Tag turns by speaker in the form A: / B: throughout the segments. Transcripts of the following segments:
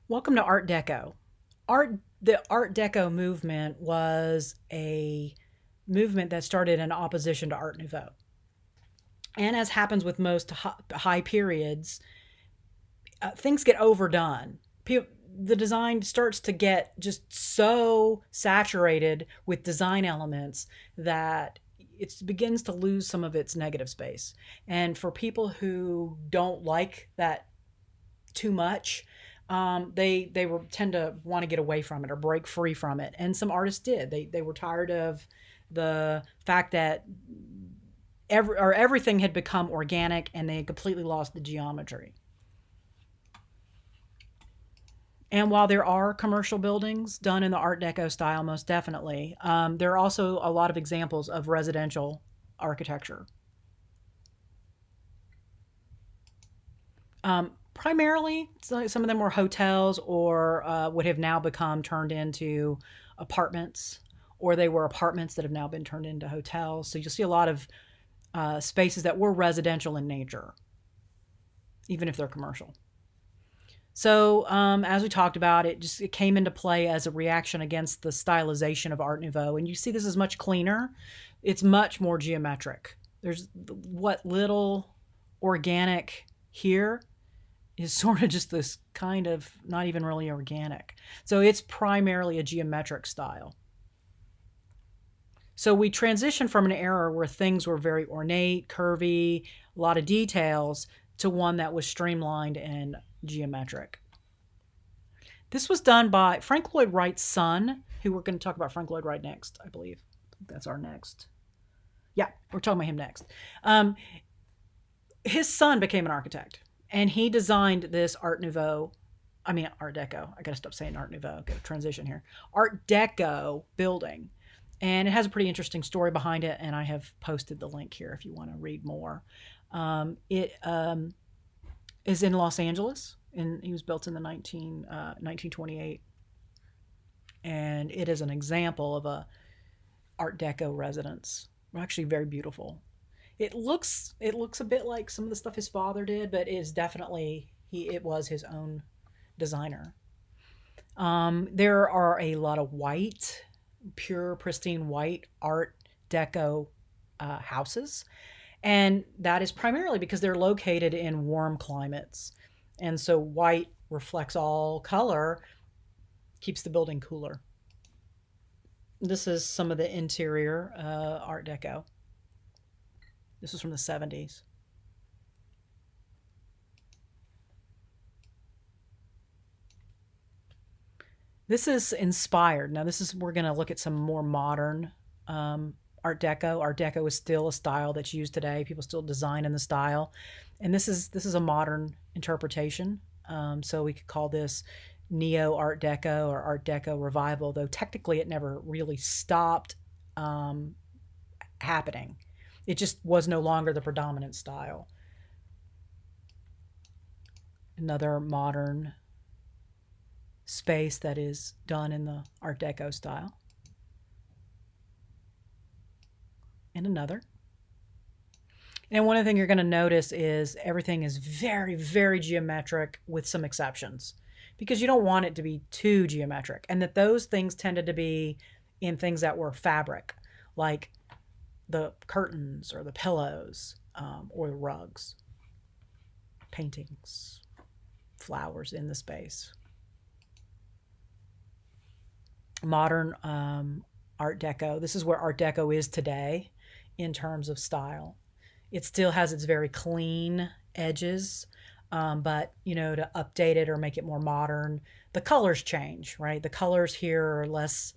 A: Welcome to Art Deco. The Art Deco movement was a movement that started in opposition to Art Nouveau. And as happens with most high periods, things get overdone. The design starts to get just so saturated with design elements that it begins to lose some of its negative space. And for people who don't like that too much, tend to want to get away from it or break free from it. And some artists did. They were tired of the fact that everything had become organic and they had completely lost the geometry. And while there are commercial buildings done in the Art Deco style, most definitely, there are also a lot of examples of residential architecture. Primarily, some of them were hotels or would have now become turned into apartments, or they were apartments that have now been turned into hotels. So you'll see a lot of spaces that were residential in nature, even if they're commercial. So, as we talked about, it came into play as a reaction against the stylization of Art Nouveau, and you see this is much cleaner. It's much more geometric. There's what little organic here is sort of just this kind of not even really organic. So it's primarily a geometric style. So we transitioned from an era where things were very ornate, curvy, a lot of details, to one that was streamlined and geometric. This was done by Frank Lloyd Wright's son, who we're going to talk about Frank Lloyd Wright next, I believe. That's our next. Yeah, we're talking about him next. His son became an architect, and he designed this Art Nouveau. I mean, Art Deco. I got to stop saying Art Nouveau. Got to transition here. Art Deco building. And it has a pretty interesting story behind it, and I have posted the link here if you want to read more. It is in Los Angeles, and he was built in the 1928. And it is an example of a Art Deco residence. Actually, very beautiful. It looks a bit like some of the stuff his father did, but it is definitely it was his own designer. There are a lot of white, pure, pristine white Art Deco houses. And that is primarily because they're located in warm climates. And so white reflects all color, keeps the building cooler. This is some of the interior Art Deco. This was from the 70s. This is inspired. Now, we're going to look at some more modern Art Deco. Art Deco is still a style that's used today. People still design in the style, and this is a modern interpretation. So we could call this Neo Art Deco or Art Deco revival, though technically it never really stopped happening. It just was no longer the predominant style. Another modern space that is done in the Art Deco style. And another. And one of the things you're going to notice is everything is very, very geometric with some exceptions because you don't want it to be too geometric. And that those things tended to be in things that were fabric, like the curtains or the pillows or the rugs, paintings, flowers in the space. Modern Art Deco. This is where Art Deco is today in terms of style. It still has its very clean edges, but to update it or make it more modern, the colors change, right? The colors here are less,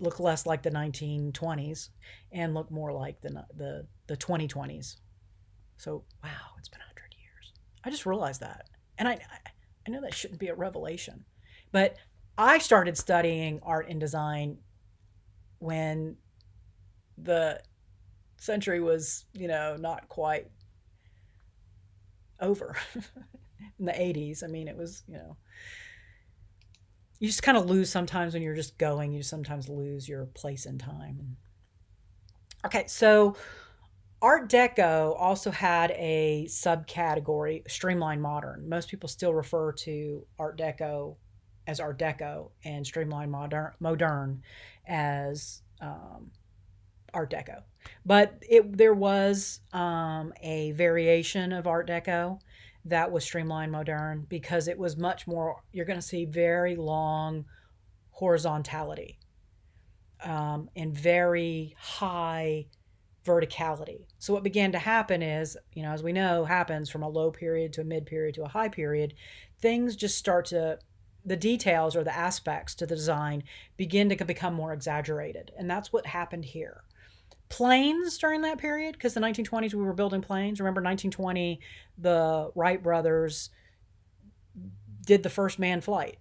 A: look less like the 1920s and look more like the 2020s. So wow, it's been 100 years. I just realized that, and I know that shouldn't be a revelation, but I started studying art and design when the century was, not quite over in the 80s. I mean, it was, you just kind of lose sometimes when you're just going, you sometimes lose your place in time. Okay, so Art Deco also had a subcategory, Streamline Modern. Most people still refer to Art Deco as Art Deco and Streamline Modern as Art Deco. But there was a variation of Art Deco that was Streamline Modern because it was much more, you're going to see very long horizontality and very high verticality. So what began to happen is, as we know, happens from a low period to a mid period to a high period, things just start to, the details or the aspects to the design begin to become more exaggerated. And that's what happened here. Planes during that period, because the 1920s we were building planes. Remember 1920, the Wright brothers did the first manned flight,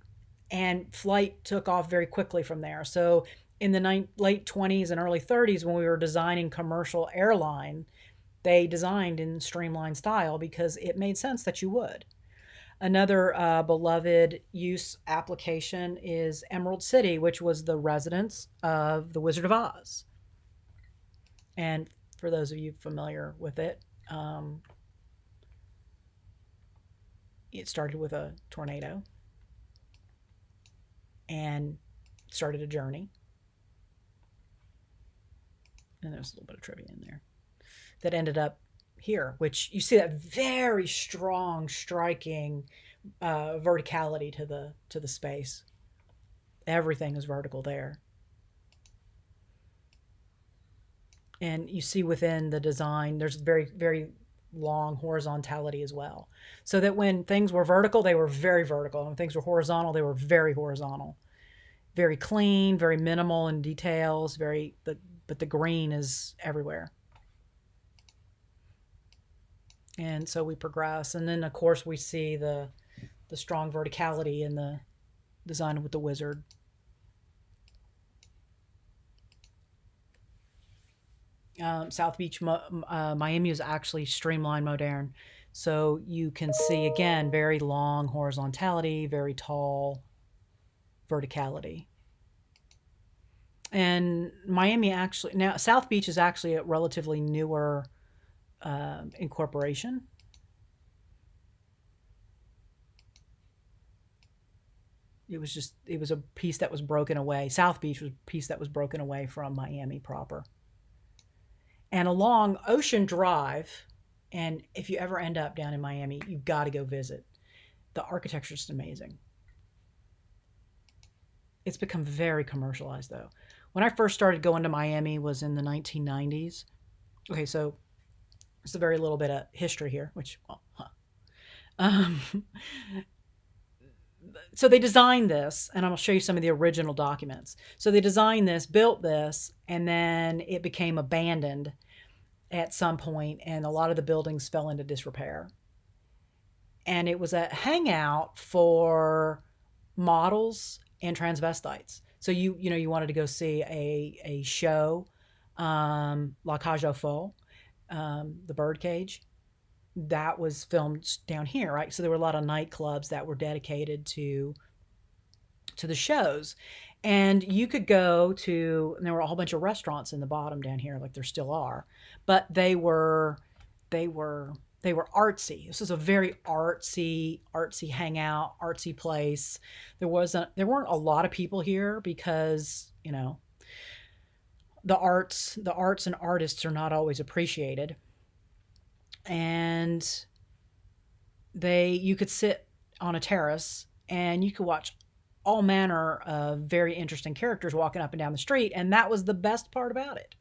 A: and flight took off very quickly from there. So in the late 20s and early 30s, when we were designing commercial airline, they designed in streamlined style because it made sense that you would. Another beloved use application is Emerald City, which was the residence of the Wizard of Oz. And for those of you familiar with it, it started with a tornado and started a journey. And there's a little bit of trivia in there that ended up here, which you see that very strong, striking verticality to the space. Everything is vertical there. And you see within the design, there's very, very long horizontality as well. So that when things were vertical, they were very vertical. And when things were horizontal, they were very horizontal. Very clean, very minimal in details, but the green is everywhere. And so we progress. And then, of course, we see the strong verticality in the design with the wizard. South Beach, Miami is actually streamlined modern. So you can see, again, very long horizontality, very tall verticality. And Miami actually, now South Beach is actually a relatively newer incorporation. It was a piece that was broken away. South Beach was a piece that was broken away from Miami proper. And along Ocean Drive, and if you ever end up down in Miami, you've got to go visit. The architecture is amazing. It's become very commercialized though. When I first started going to Miami was in the 1990s. Okay, so it's a very little bit of history here, which, well, huh. Um, so they designed this, and I'll show you some of the original documents. So they designed this, built this, and then it became abandoned at some point, and a lot of the buildings fell into disrepair. And it was a hangout for models and transvestites. So you wanted to go see a show, La Cage aux Folles, the Birdcage, that was filmed down here, right? So there were a lot of nightclubs that were dedicated to the shows. And you could go to, and there were a whole bunch of restaurants in the bottom down here, like there still are, but they were artsy. This is a very artsy hangout, artsy place. There weren't a lot of people here because, the arts and artists are not always appreciated. And you could sit on a terrace and you could watch all manner of very interesting characters walking up and down the street, and that was the best part about it.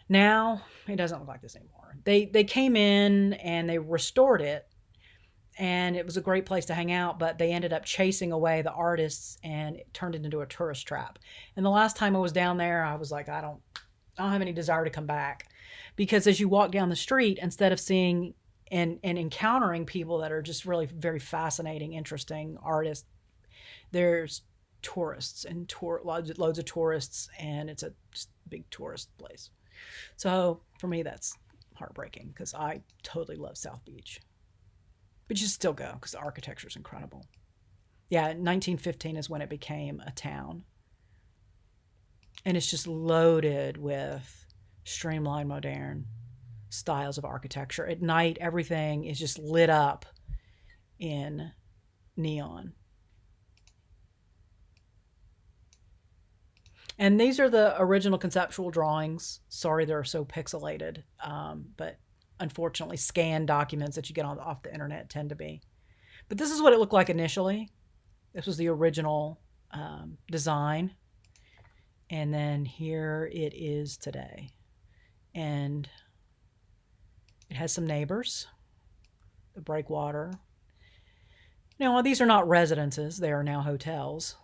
A: Now it doesn't look like this anymore. They came in and they restored it, and it was a great place to hang out, but they ended up chasing away the artists and it turned it into a tourist trap. And the last time I was down there, I was like, I don't have any desire to come back, because as you walk down the street, instead of seeing and encountering people that are just really very fascinating, interesting artists, there's tourists and loads of tourists, and it's a just big tourist place. So for me, that's heartbreaking because I totally love South Beach. But you still go because the architecture is incredible. Yeah, 1915 is when it became a town. And it's just loaded with streamlined, modern styles of architecture. At night, everything is just lit up in neon. And these are the original conceptual drawings. Sorry they're so pixelated, but unfortunately, scanned documents that you get off the internet tend to be. But this is what it looked like initially. This was the original design. And then here it is today. And it has some neighbors, the breakwater. Now, these are not residences. They are now hotels.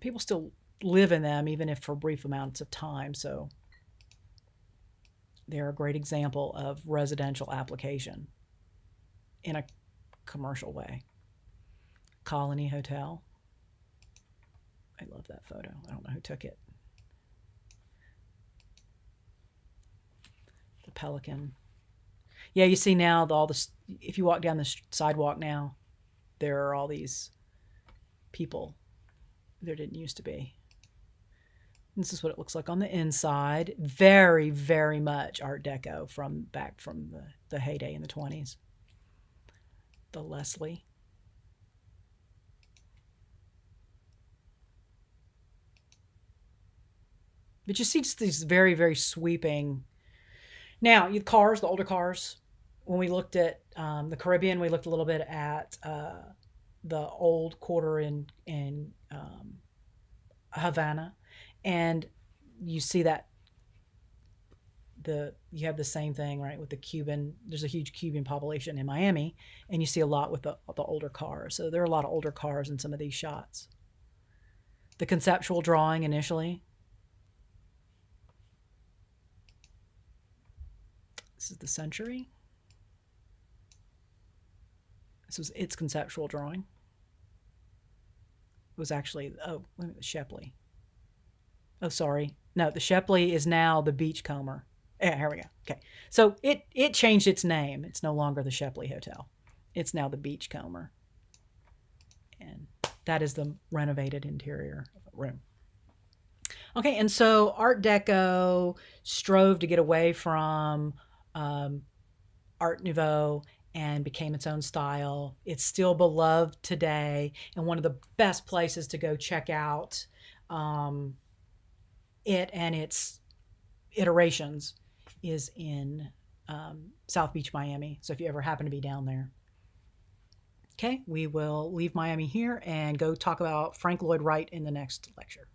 A: People still live in them, even if for brief amounts of time. So they're a great example of residential application in a commercial way. Colony Hotel. I love that photo. I don't know who took it. The Pelican. Yeah, you see now all this. If you walk down the sidewalk now, there are all these people. There didn't used to be. This is what it looks like on the inside. Very, very much Art Deco from the heyday in the 20s. The Leslie. But you see just these very, very sweeping. Now, the cars, the older cars, when we looked at the Caribbean, we looked a little bit at the old quarter in Havana, and you see that you have the same thing, right, with the Cuban. There's a huge Cuban population in Miami, and you see a lot with the older cars. So there are a lot of older cars in some of these shots. The conceptual drawing initially. This is the Century. This was its conceptual drawing. It was actually, oh, wait a minute, the Shepley. Oh, sorry. No, the Shepley is now the Beachcomber. Yeah, here we go. Okay. So it changed its name. It's no longer the Shepley Hotel. It's now the Beachcomber. And that is the renovated interior room. Okay, and so Art Deco strove to get away from Art Nouveau and became its own style. It's still beloved today, and one of the best places to go check out it and its iterations is in South Beach, Miami. So if you ever happen to be down there. Okay, we will leave Miami here and go talk about Frank Lloyd Wright in the next lecture.